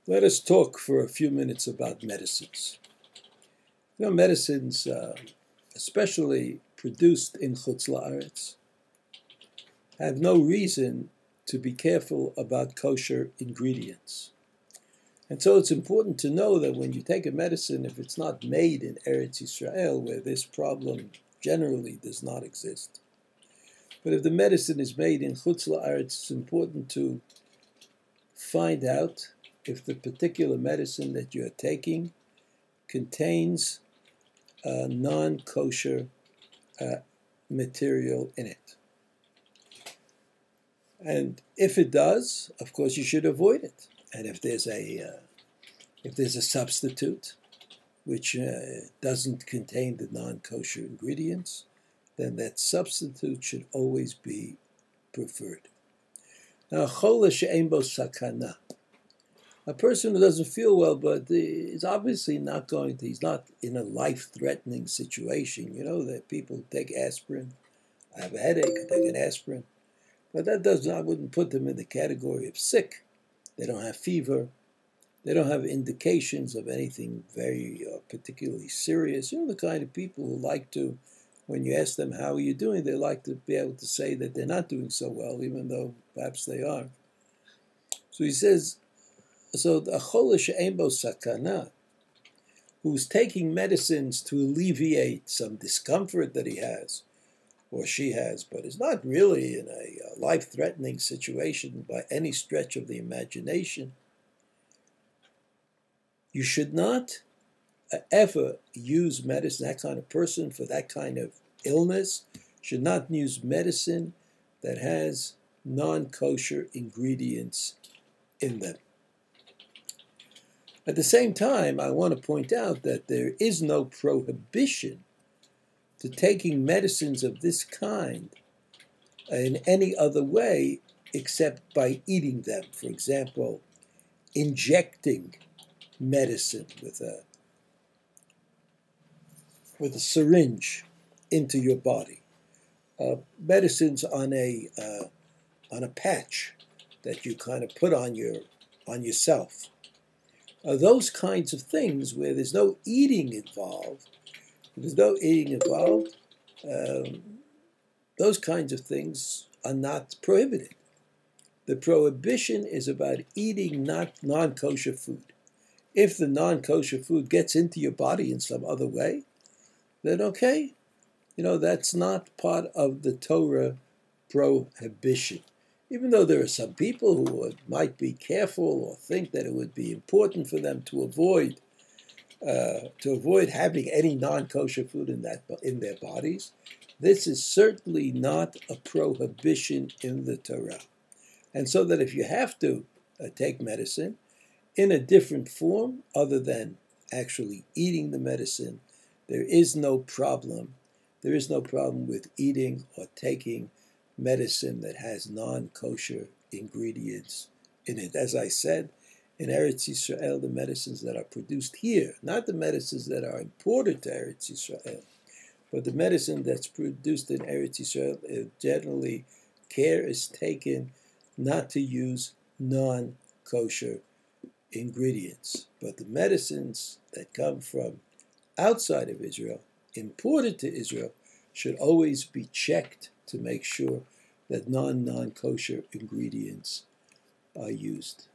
Let us talk for a few minutes about medicines. Medicines, especially produced in Chutz La'aretz, have no reason to be careful about kosher ingredients. And so it's important to know that when you take a medicine, if it's not made in Eretz Yisrael, where this problem generally does not exist, but if the medicine is made in Chutz La'aretz, it's important to find out if the particular medicine that you're taking contains non-kosher material in it. And if it does, of course, you should avoid it. And if there's a substitute which doesn't contain the non-kosher ingredients, then that substitute should always be preferred. Now, chole she'ein bo sakana. A person who doesn't feel well, but is obviously not he's not in a life-threatening situation. You know that people take aspirin. I have a headache, I take an aspirin. But I wouldn't put them in the category of sick. They don't have fever. They don't have indications of anything very particularly serious. You know, the kind of people who like to, when you ask them, how are you doing, they like to be able to say that they're not doing so well, even though perhaps they are. So he says, so the chole she'ein bo sakana, who's taking medicines to alleviate some discomfort that he has, or she has, but is not really in a life-threatening situation by any stretch of the imagination, you should not ever use medicine, that kind of person for that kind of illness, should not use medicine that has non-kosher ingredients in them. At the same time, I want to point out that there is no prohibition to taking medicines of this kind in any other way except by eating them. For example, injecting medicine with a syringe into your body, medicines on a patch that you kind of put on yourself. Those kinds of things where there's no eating involved. Those kinds of things are not prohibited. The prohibition is about eating not non-kosher food. If the non-kosher food gets into your body in some other way, then okay, that's not part of the Torah prohibition. Even though there are some people who might be careful or think that it would be important for them to avoid having any non-kosher food in their bodies, this is certainly not a prohibition in the Torah. And so that if you have to take medicine in a different form other than actually eating the medicine, there is no problem. There is no problem with eating or taking medicine that has non-kosher ingredients in it. As I said, in Eretz Yisrael, the medicines that are produced here, not the medicines that are imported to Eretz Yisrael, but the medicine that's produced in Eretz Yisrael, generally care is taken not to use non-kosher ingredients. But the medicines that come from outside of Israel, imported to Israel, should always be checked to make sure that non-kosher ingredients are used.